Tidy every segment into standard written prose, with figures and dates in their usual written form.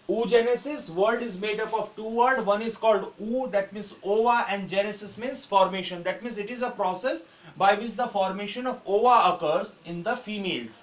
Oogenesis word is made up of two words. One is called oo, that means ova, and genesis means formation. That means it is a process by which the formation of ova occurs in the females.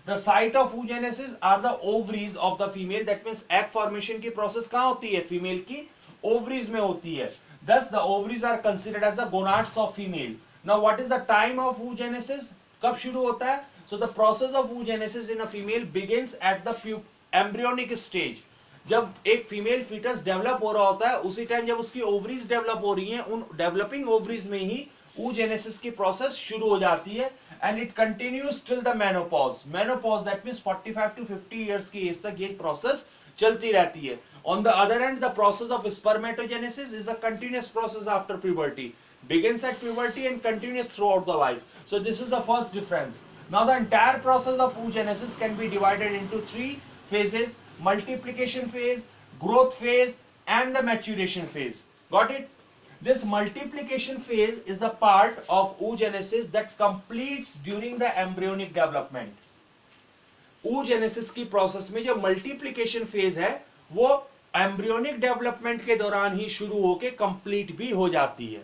The site of oogenesis are the ovaries of the female. That means egg formation की process कहाँ होती है? Female की ovaries में होती है. Thus the ovaries are considered as the gonads of female. Now what is the time of oogenesis? कब शुरू होता है? So the process of oogenesis in a female begins at the embryonic stage. जब एक female foetus develop हो रहा होता है उसी टाइम जब उसकी ओवरीज डेवलप हो रही हैं, उन डेवलपिंग ओवरीज में ही oogenesis की प्रोसेस शुरू हो जाती है and it continues till the menopause. Menopause that means 45 to 50 years की एज तक ये प्रोसेस चलती रहती है. On the other hand, the process of spermatogenesis is a continuous process after puberty. Begins at puberty and continues throughout the life. So this is the first difference. Now the entire process of oogenesis can be divided into three phases: multiplication phase, growth phase, and the maturation phase. Got it? This multiplication phase is the part of oogenesis that completes during the embryonic development. oogenesis की process में जो multiplication phase है वो embryonic development के दौरान ही शुरू होके complete भी हो जाती है.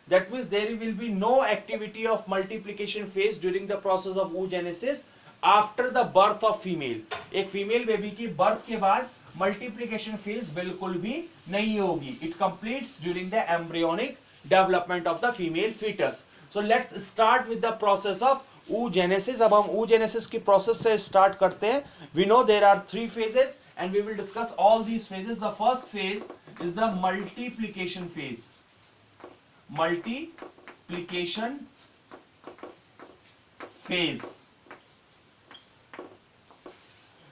That means there will be no activity of multiplication phase during the process of oogenesis after the birth of female. एक फीमेल बेबी की बर्थ के बाद मल्टीप्लिकेशन फेज बिल्कुल भी नहीं होगी. It completes during the embryonic development of the female foetus. So let's start with the process of oogenesis. अब हम oogenesis की प्रोसेस से स्टार्ट करते हैं. We know there are three phases and we will discuss all these phases. The first phase is the multiplication phase. Multiplication phase.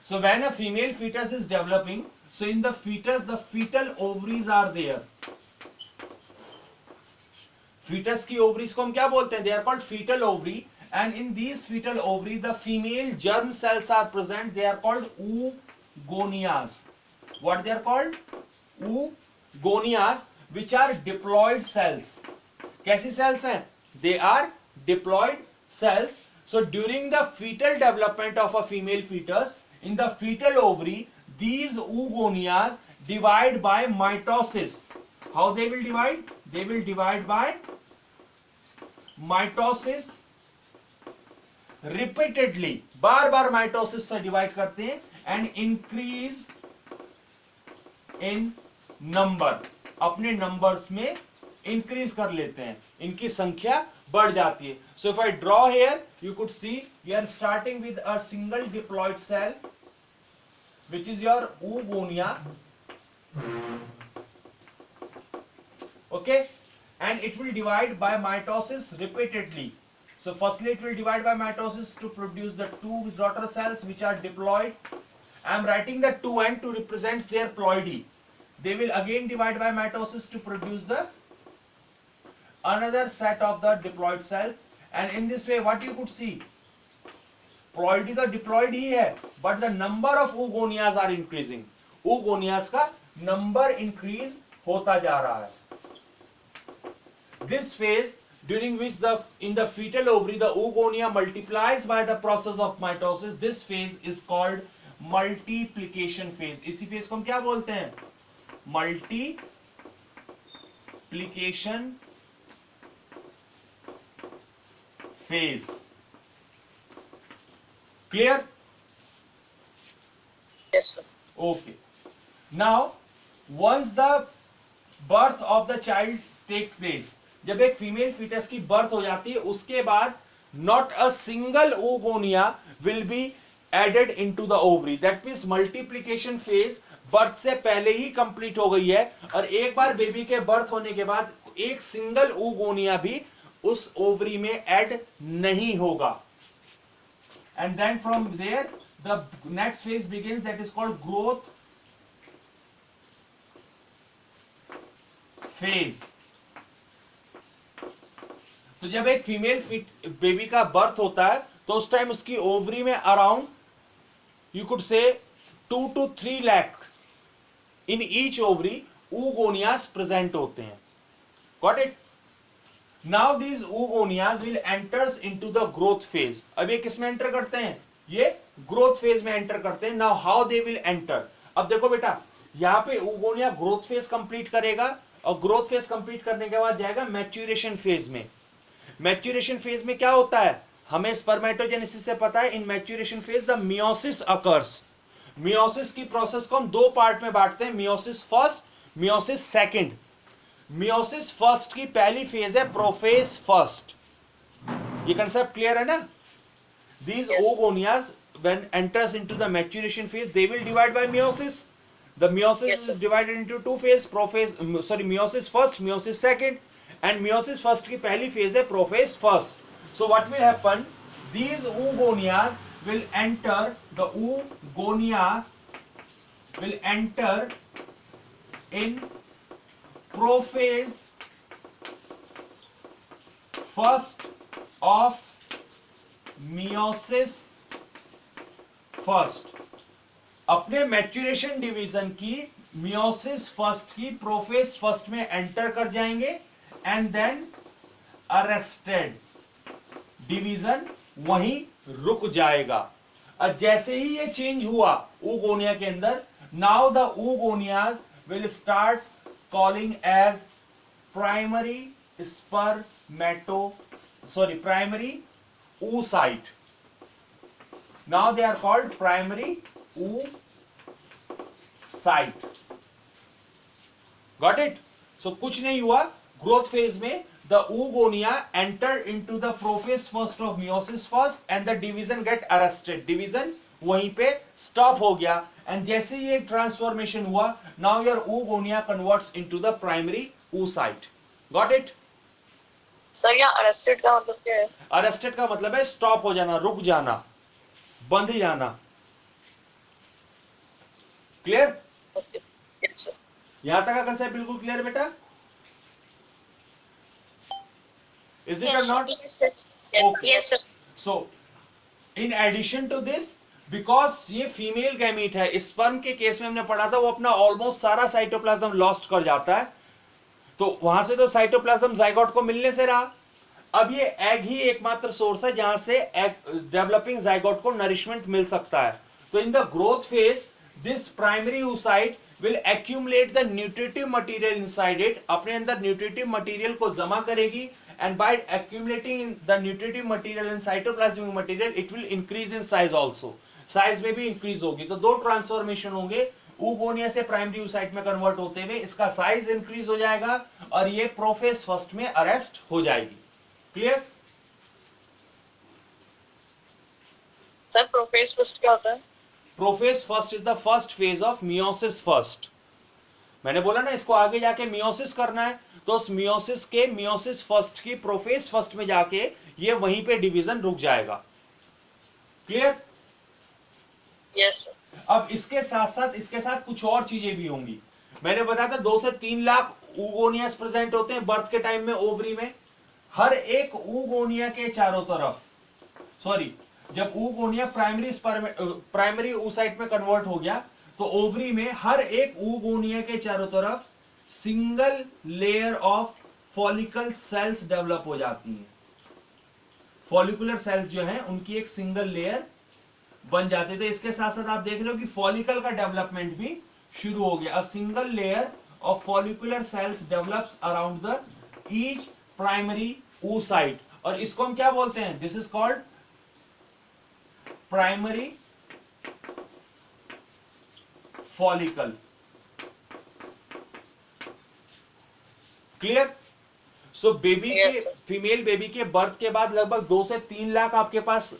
So when a female fetus is developing, so in the fetus the fetal ovaries are there. Fetus की ovaries को हम क्या बोलते हैं? They are called fetal ovary, and in these fetal ovary the female germ cells are present. They are called oogonias. What they are called? Oogonias, which are diploid cells. कैसी cells हैं? They are diploid cells. So during the fetal development of a female fetus, in the fetal ovary, these oogonias divide by mitosis. How they will divide? They will divide by mitosis repeatedly. Bar bar mitosis से divide करते हैं and increase in number. अपने numbers में increase कर लेते हैं, इनकी संख्या बढ़ जाती है. So if I draw here, you could see we are starting with a single diploid cell, which is your oogonia. Okay, and it will divide by mitosis repeatedly. So firstly it will divide by mitosis to produce the two daughter cells which are diploid. I am writing the 2n to represent their ploidy. They will again divide by mitosis to produce the another set of the diploid cells, and in this way what you could see, ploidy तो diploid ही है, but the number of oogonias are increasing. Oogonias का number increase होता जा रहा है. This phase during which in the fetal ovary the oogonia multiplies by the process of mitosis, this phase is called multiplication phase. इसी phase को हम क्या बोलते हैं? Multiplication phase. Clear? Yes, sir. Okay. Now, once the birth of the child takes place, जब एक female foetus की birth हो जाती है उसके बाद not a single oogonia will be added into the ovary. That means multiplication phase birth से पहले ही कंप्लीट हो गई है, और एक बार बेबी के बर्थ होने के बाद एक सिंगल oogonia भी उस ओवरी में ऐड नहीं होगा. And then from there the next phase begins, that is called growth phase. तो जब एक फीमेल बेबी का बर्थ होता है तो उस टाइम उसकी ओवरी में around you could say 2 to 3 lakh in each ovary oogoниयाज प्रेजेंट होते हैं. Got it? नाउ दीज oogoनियाज will enters into the growth phase. अब ये किसमें एंटर करते हैं? ये ग्रोथ फेज में एंटर करते हैं. Now how they will enter? अब देखो बेटा, यहाँ पे oogonia ग्रोथ फेज कंप्लीट करेगा और ग्रोथ फेज कंप्लीट करने के बाद जाएगा मैच्यूरेशन फेज में। मैच्यूरेशन फेज में क्या होता है, हमें स्पर्मेटोजेनेसिस से पता है, in maturation phase the meiosis occurs. Meiosis की प्रोसेस को हम दो पार्ट में बांटते हैं, meiosis first, meiosis second. Meiosis first की पहली फेज है प्रोफेज फर्स्ट। ये कंसेप्ट क्लियर है ना? These oogonias, when enters into the maturation phase, they will divide by meiosis. The meiosis is divided into two phases, meiosis first, meiosis second, and meiosis first की पहली phase है prophase first. So what will happen? These oogonias will enter, the oogonia will enter in prophase first of meiosis first. अपने maturation division की meiosis first की prophase first में enter कर जाएंगे and then arrested, division वहीं रुक जाएगा। और जैसे ही ये चेंज हुआ oogonia के अंदर, now the oogonias will start calling as primary primary oocyte. Now they are called primary oocyte. Got it? So कुछ नहीं हुआ, growth phase में the oogonia enter into the prophase first of meiosis first and the division get arrested. Division वहीं पे stop हो गया and जैसे ये transformation हुआ, now your oogonia converts into the primary oocyte. Got it? Sir यहाँ arrested का मतलब क्या है? अरेस्टेड का मतलब है स्टॉप हो जाना, रुक जाना, बंध जाना। क्लियर? यहां तक का कंसेप्ट बिल्कुल क्लियर बेटा? Is it or not? Yes sir. So in addition to this, because ये फीमेल गैमीट है, स्पर्म के केस में हमने पढ़ा था वो अपना ऑलमोस्ट सारा साइटोप्लाज्म लॉस्ट कर जाता है, तो वहां से तो साइटोप्लाज्म जाइगोट को मिलने से रहा। अब ये एग ही एकमात्र सोर्स है जहां से एग डेवलपिंग जाइगोट को नरिशमेंट मिल सकता है। तो in the growth phase this primary oocyte will accumulate the nutritive material inside it, अपने अंदर न्यूट्रिटिव मटेरियल को जमा करेगी and by accumulating the nutritive material and cytoplasmic material it will increase in size also, size में भी increase होगी। तो दो ट्रांसफॉर्मेशन होंगे, oogonia से प्राइमरी oocyte में कन्वर्ट होते हुए इसका साइज इंक्रीज हो जाएगा और ये प्रोफेज फर्स्ट में अरेस्ट हो जाएगी। क्लियर? सर प्रोफेज फर्स्ट क्या होता है? Prophase first is the first phase of meiosis first. मैंने बोला ना इसको आगे जाके मियोसिस करना है, तो उस मियोसिस के मियोसिस फर्स्ट की प्रोफेज फर्स्ट में जाके ये वहीं पे डिवीजन रुक जाएगा। क्लियर? Yes sir. अब इसके साथ कुछ और चीजें भी होंगी। मैंने बताया था 2 से 3 लाख oogonia प्रेजेंट होते हैं बर्थ के टाइम में ओवरी में। हर एक oogonia के चारों तरफ, जब oogonia प्राइमरी oocyte में कन्वर्ट हो गया तो ओवरी में हर एक oogonia के चारों तरफ single layer of follicle cells develop हो जाती हैं। फॉलिकुलर सेल्स जो हैं उनकी एक सिंगल लेयर बन जाते थे। इसके साथ साथ आप देख रहे हो कि फॉलिकल का डेवलपमेंट भी शुरू हो गया। A single layer of follicular cells develops around the each primary oocyte, और इसको हम क्या बोलते हैं? This is called primary follicle. Clear? So baby के, फीमेल बेबी के बर्थ के बाद लगभग 2 से 3 लाख आपके पास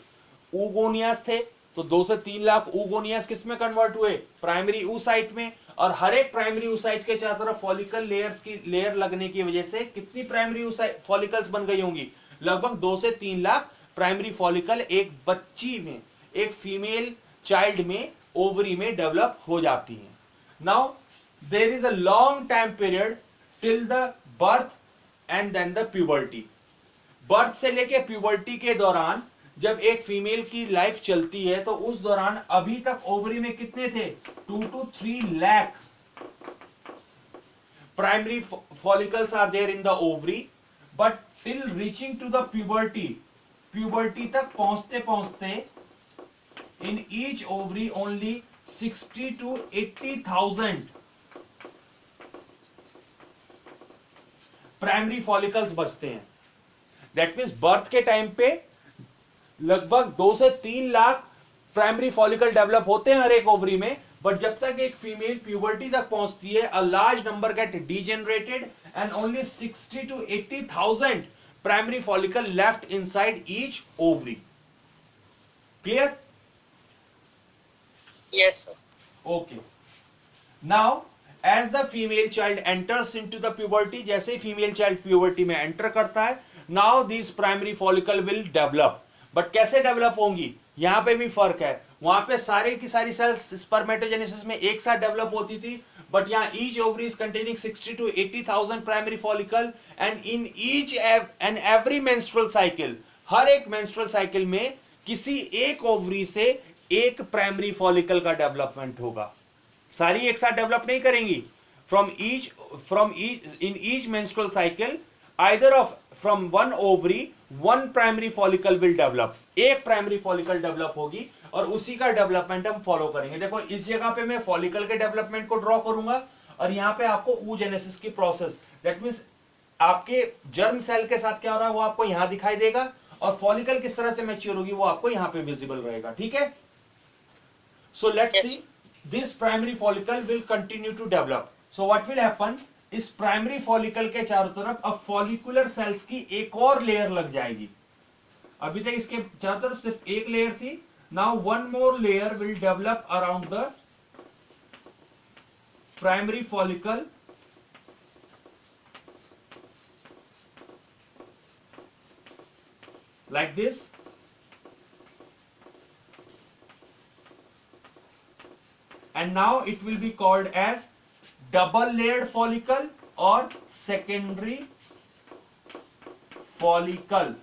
oogonia थे। तो 2 से 3 लाख oogonia किस में कन्वर्ट हुए? प्राइमरी oocyte में। और हर एक प्राइमरी oocyte के चारों तरफ फॉलिकल लेयर्स की लेयर लगने की वजह से कितनी प्राइमरी फॉलिकल्स बन गई होंगी? लगभग 2 से 3 लाख प्राइमरी फॉलिकल एक बच्ची में, एक फीमेल चाइल्ड में, ओवरी में डेवलप हो जाती हैं। Now there is a long time period till the birth and then the puberty. Birth से लेके प्यूबर्टी के दौरान जब एक फीमेल की लाइफ चलती है तो उस दौरान अभी तक ओवरी में कितने थे? 2 to 3 lakh primary follicles are there in the ovary, but till reaching to the puberty तक पहुंचते पहुंचते in each ovary only 60 to 80,000 primary follicles बचते हैं। दैट मीन्स बर्थ के टाइम पे लगभग 2 से 3 लाख प्राइमरी फॉलिकल डेवलप होते हैं हर एक ओवरी में, बट जब तक एक फीमेल प्यूबर्टी तक पहुंचती है, a large number get degenerated and only 60 to 80,000 primary follicle left inside each ovary. Clear? Yes, sir. Okay. Now, as the female child enters into the puberty, जैसे female child puberty में enter करता है, now these primary follicle will develop. But कैसे develop होंगी, यहां पे भी फर्क है। वहां पे सारे की सारी सेल्स स्पर्मेटोजेनेसिस में एक साथ डेवलप होती थी, बट यहाँ each ovary is containing 60 to 80,000 primary follicle, and in each and every menstrual cycle, हर एक मेंस्ट्रुअल साइकिल में किसी एक ओवरी से एक प्राइमरी फॉलिकल का डेवलपमेंट होगा। सारी एक साथ डेवलप नहीं करेंगी। From each in each menstrual cycle either of from one ovary one primary follicle will develop, एक प्राइमरी फॉलिकल डेवलप होगी और उसी का डेवलपमेंट हम फॉलो करेंगे। देखो इस जगह पे मैं फॉलिकल के डेवलपमेंट को ड्रॉ करूंगा और यहाँ पे आपको oogenesis की प्रोसेस, दैट मींस आपके जर्म सेल के साथ क्या हो रहा है वो आपको यहां दिखाई देगा, और फॉलिकल किस तरह से मैच्योर होगी वो आपको यहाँ पे विजिबल रहेगा। ठीक है, so let's see this primary follicle will continue to develop. So what will happen, इस प्राइमरी फॉलिकल के चारों तरफ अब फॉलिकुलर सेल्स की एक और लेयर लग जाएगी। अभी तक इसके चारों तरफ सिर्फ एक लेयर थी, now one more layer will develop around the primary follicle, like this, and now it will be called as double layered follicle or secondary follicle.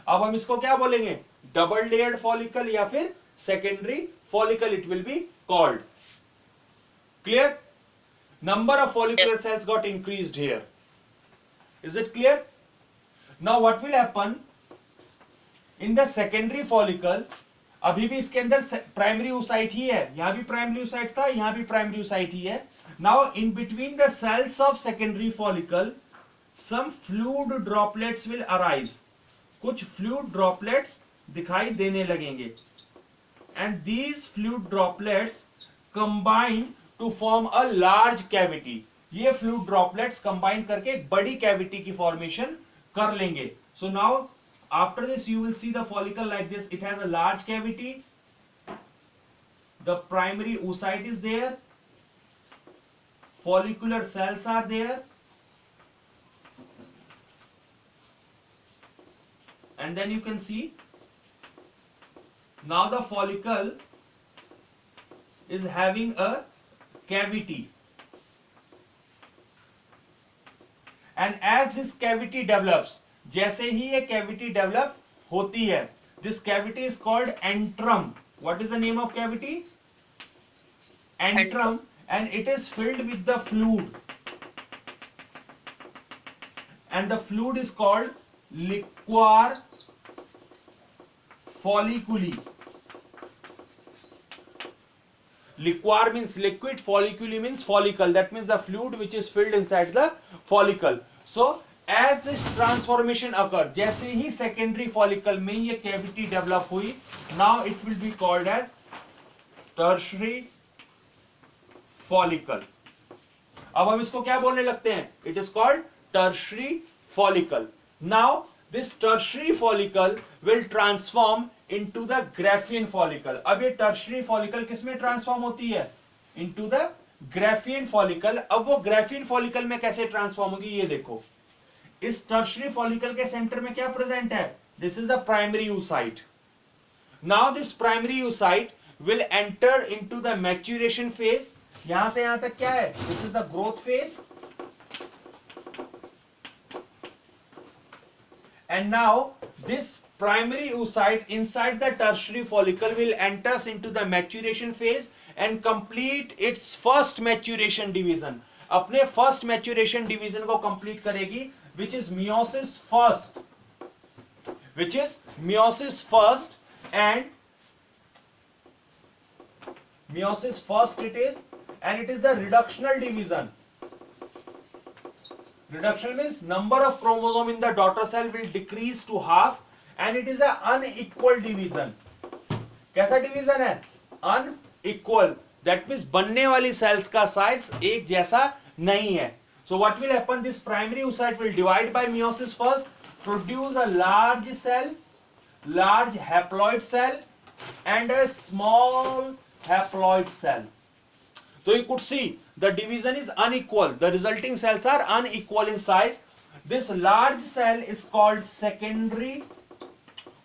अब हम इसको क्या बोलेंगे, डबल लेयर्ड फॉलिकल या फिर secondary follicle it will be called. Clear? Number of follicular cells got increased here. Is it clear? Now what will happen in the secondary follicle, अभी भी इसके अंदर प्राइमरी oocyte ही है, यहां भी प्राइमरी oocyte था, यहां भी प्राइमरी oocyte ही है। Now in between the cells of secondary follicle some fluid droplets will arise, कुछ फ्लूइड ड्रॉपलेट्स दिखाई देने लगेंगे, and these fluid droplets combine to form a large cavity. ये फ्लूइड ड्रॉपलेट्स कंबाइन करके एक बड़ी कैविटी की फॉर्मेशन कर लेंगे। So now after this you will see the follicle like this, it has a large cavity, the primary oocyte is there, follicular cells are there, and then you can see now the follicle is having a cavity, and as this cavity develops, जैसे ही ये cavity develop होती है, this cavity is called antrum. What is the name of cavity? Antrum, and it is filled with the fluid, and the fluid is called liquor folliculi. Liquar means liquid, folliculi means follicle, that means the fluid which is filled inside the follicle. So as this transformation occurred, जैसे ही secondary follicle में ये cavity develop हुई, now it will be called as tertiary follicle. अब हम इसको क्या बोलने लगते हैं? It is called tertiary follicle. Now this tertiary follicle will transform into the Graafian follicle. अब ये tertiary follicle किसमें transform होती है? Into the Graafian follicle. अब वो Graafian follicle में कैसे transform होगी ये देखो। इस टर्शरी फॉलिकल के सेंटर में क्या प्रेजेंट है? This is the primary oocyte. Now this primary oocyte will enter into the maturation phase. यहां से यहां तक क्या है? This is the growth phase, and now this primary oocyte inside the tertiary follicle will enters into the maturation phase and complete its first maturation division. अपने first maturation division को complete करेगी, which is meiosis first, and meiosis first it is, and it is the reductional division. Reduction means number of chromosome in the daughter cell will decrease to half, and it is an unequal division. कैसा division है? Unequal. That means बनने वाली sales का size एक जैसा नहीं है. सो what will happen? This primary oocyte will divide by meiosis first, produce a large cell, large haploid cell and a small haploid cell. So you could see the division is unequal. The resulting cells are unequal in size. This large cell is called secondary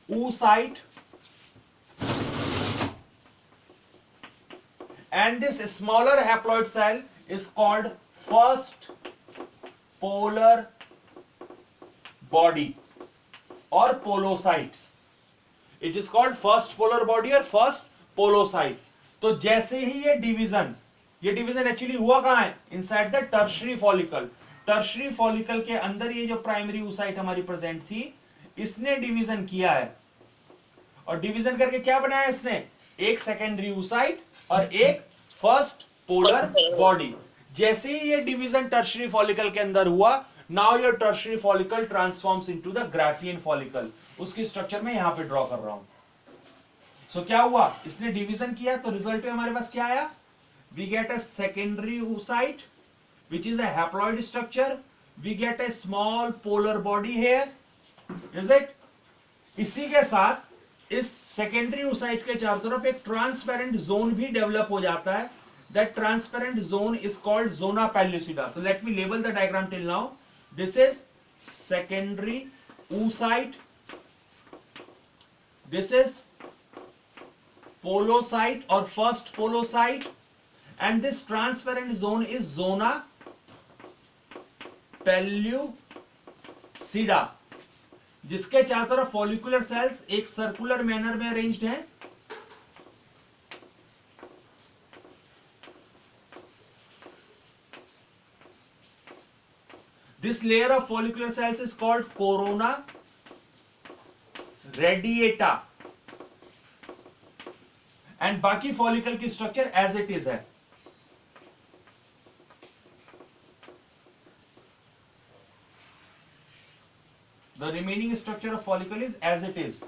oocyte, and this smaller haploid cell is called first polar body or podocytes. It is called first polar body or first podocyte. तो जैसे ही ये division actually हुआ कहां है? Inside the tertiary follicle. Tertiary follicle के अंदर ये जो प्राइमरी oocyte हमारी प्रेजेंट थी, इसने डिवीजन किया है, और डिवीजन करके क्या बनाया इसने? एक सेकेंडरी oocyte और एक फर्स्ट पोलर बॉडी. जैसे ही ये डिवीजन टर्शरी फॉलिकल के अंदर हुआ, now your tertiary follicle transforms into the Graafian follicle. उसकी स्ट्रक्चर में यहां पे ड्रॉ कर रहा हूं. सो क्या हुआ? इसने डिवीजन किया, तो रिजल्ट में हमारे पास क्या आया? We get a secondary oocyte which is a haploid structure. We get a small polar body here. Is it? इसी के साथ इस सेकेंडरी oocyte के चारों तरफ एक ट्रांसपेरेंट जोन भी डेवलप हो जाता है. That transparent zone is called zona pellucida. So let me label the diagram till now. This is secondary oocyte. This is podocyte or first podocyte, and this transparent zone is zona pellucida, जिसके चारों तरफ follicular sales एक circular manner में arranged हैं. This layer of follicular cells is called corona radiata, and बाकी follicle की structure as it is है. The remaining structure of follicle is as it is.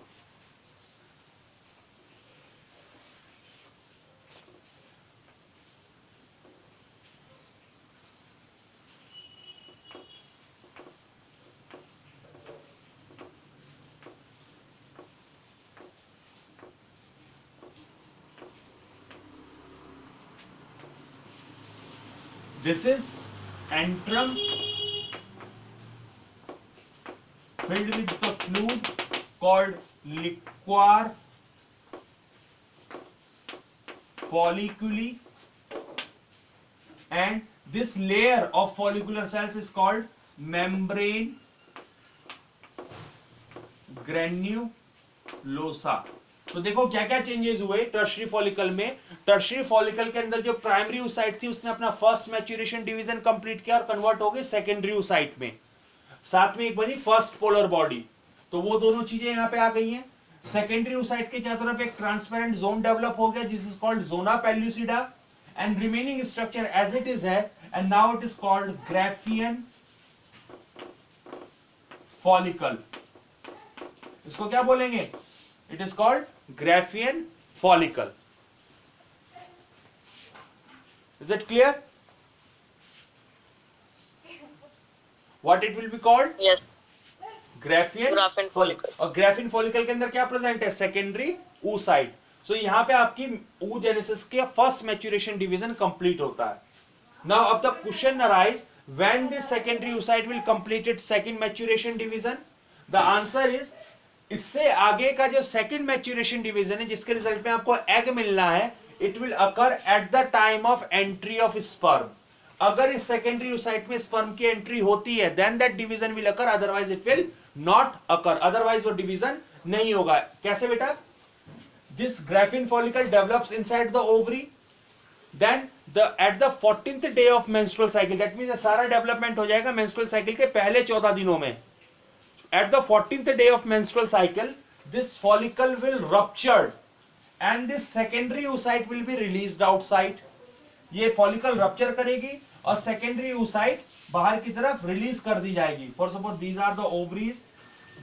This is antrum filled with the fluid called liquor folliculi, and this layer of follicular cells is called membrane granulosa. तो देखो क्या क्या changes हुए tertiary follicle में. Tertiary follicle के अंदर जो primary oocyte थी, उसने अपना फर्स्ट मैच्योरेशन डिवीजन कंप्लीट किया और कन्वर्ट हो गई सेकेंडरी oocyte में. साथ में एक बनी फर्स्ट पोलर बॉडी. तो वो दोनों चीजें यहां पे आ गई हैं. सेकेंडरी oocyte के चारों तरफ एक ट्रांसपेरेंट जोन डेवलप हो गया, जिस is called zona pellucida, and remaining structure as it is है, and now it is called Graafian follicle. इसको क्या बोलेंगे? It is called Graphian follicle. Is it clear? What it will be called? Yes. Graphian follicle. और Graphian follicle के अंदर क्या present है? Secondary oocyte. So यहाँ पे आपकी oogenesis के फर्स्ट मैच्योरेशन डिवीजन कंप्लीट होता है. Now अब the question arise, when this secondary oocyte will complete its second maturation division? The answer is, इससे आगे का जो सेकंड मैच्योरेशन डिवीजन है, जिसके रिजल्ट में आपको एग मिलना है, it will occur at the time of entry of sperm. अगर इस सेकेंडरी oocyte में स्पर्म की एंट्री होती है, then that division will occur, otherwise it will not occur. Otherwise वो डिवीजन नहीं होगा. कैसे बेटा? This graafian follicle develops inside the ovary, then at the 14th day of menstrual cycle, that means सारा development हो जाएगा मेंस्ट्रुअल साइकिल के पहले 14 दिनों में. At the 14th day of menstrual cycle, this follicle will rupture and this secondary oocyte will be released outside. ये follicle rupture करेगी और सेकेंडरी oocyte बाहर की तरफ रिलीज कर दी जाएगी. For suppose these are the ovaries,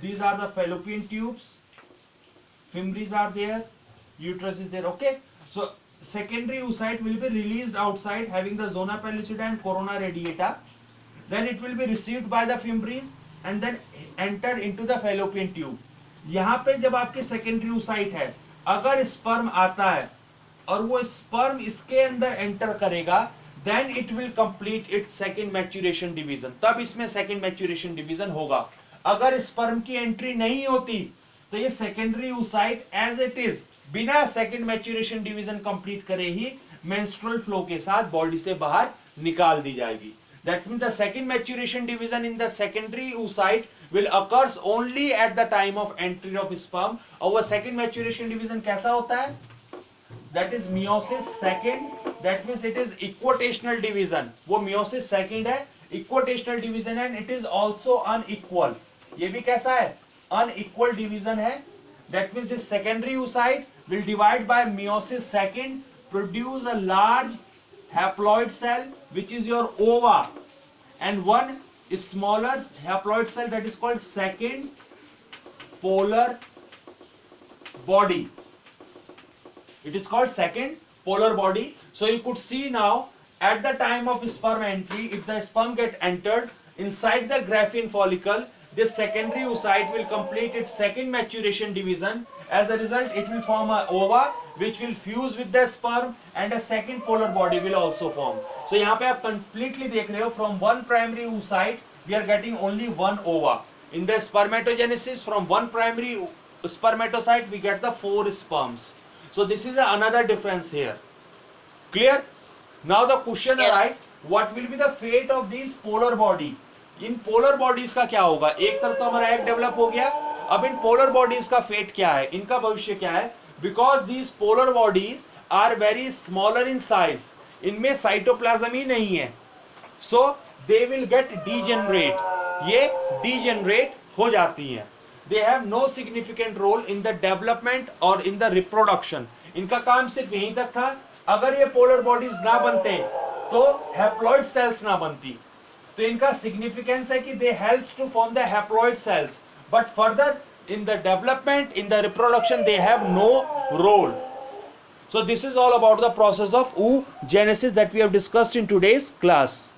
these are the fallopian tubes, fimbriae are there, uterus is there. Okay, so secondary oocyte will be released outside having the zona pellucida and corona radiata. Then it will be received by the fimbriae and then entered into the fallopian tube. यहाँ पे जब आपके secondary oocyte है, अगर sperm आता है और वो स्पर्म इसके अंदर एंटर करेगा, then it will complete its second maturation division. तब इसमें second maturation division होगा. अगर स्पर्म की एंट्री नहीं होती तो ये secondary oocyte as it is बिना सेकेंड मैच्यूरेशन डिवीजन कंप्लीट करे ही मेंस्ट्रुअल फ्लो के साथ बॉडी से बाहर निकाल दी जाएगी. That means the second maturation division in the secondary oocyte will occurs only at the time of entry of sperm. और वो second maturation division कैसा होता है? That is meiosis second. That means it is equitational division. वो meiosis second है, equitational division है, and it is also unequal. ये भी कैसा है? Unequal division है. That means this secondary oocyte will divide by meiosis second, produce a large haploid cell which is your ova, and one smaller haploid cell that is called second polar body. It is called second polar body. So you could see now at the time of sperm entry, if the sperm get entered inside the Graafian follicle, this secondary oocyte will complete its second maturation division. As a result, it will form a ova which will fuse with the sperm and a second polar body will also form. So यहाँ पे आप completely देख रहे हो, from one primary oocyte we are getting only one ova. In the spermatogenesis, from one primary spermatocyte we get the 4 sperms. So this is another difference here. Clear? Now the question arises, what will be the fate of these polar body? In polar bodies का क्या होगा? एक तरफ तो हमारा egg develop हो गया, अब इन पोलर बॉडीज का फेट क्या है, इनका भविष्य क्या है? Because these polar bodies are very smaller in size, इनमें साइटोप्लाज्म ही नहीं है, so they will get degenerate, ये डीजेनरेट हो जाती हैं. They have no significant role in the development और इन द रिप्रोडक्शन. इनका काम सिर्फ यहीं तक था, अगर ये पोलर बॉडीज ना बनते तो हैप्लॉइड सेल्स ना बनती. तो इनका सिग्निफिकेंस है कि they helps to form the haploid cells, but further in the development, in the reproduction, they have no role. So this is all about the process of oogenesis that we have discussed in today's class.